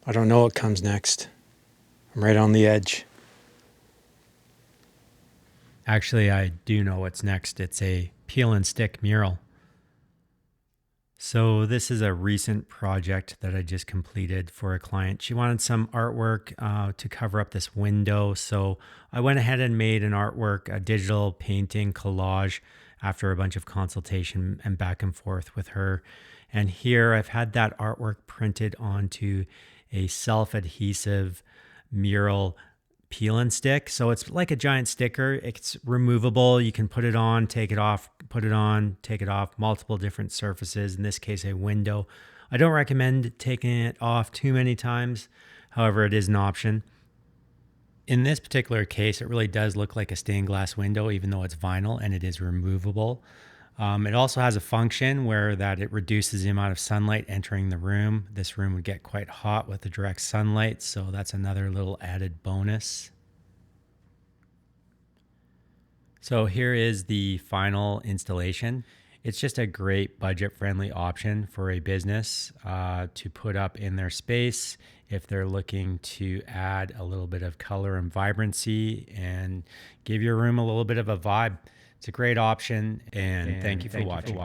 I don't know what comes next. I'm right on the edge. Actually, I do know what's next. It's a peel and stick mural. So this is a recent project that I just completed for a client. She wanted some artwork to cover up this window. So I went ahead and made an artwork, a digital painting collage after a bunch of consultation and back and forth with her. And here I've had that artwork printed onto a self-adhesive mural peel and stick. So it's like a giant sticker. It's removable. You can put it on, take it off, put it on, take it off, multiple different surfaces, in this case, a window. I don't recommend taking it off too many times. However, it is an option. In this particular case, it really does look like a stained glass window, even though it's vinyl and it is removable. It also has a function where that it reduces the amount of sunlight entering the room. This room would get quite hot with the direct sunlight, so that's another little added bonus. So here is the final installation. It's just a great budget-friendly option for a business to put up in their space if they're looking to add a little bit of color and vibrancy and give your room a little bit of a vibe. It's a great option, and thank you for watching.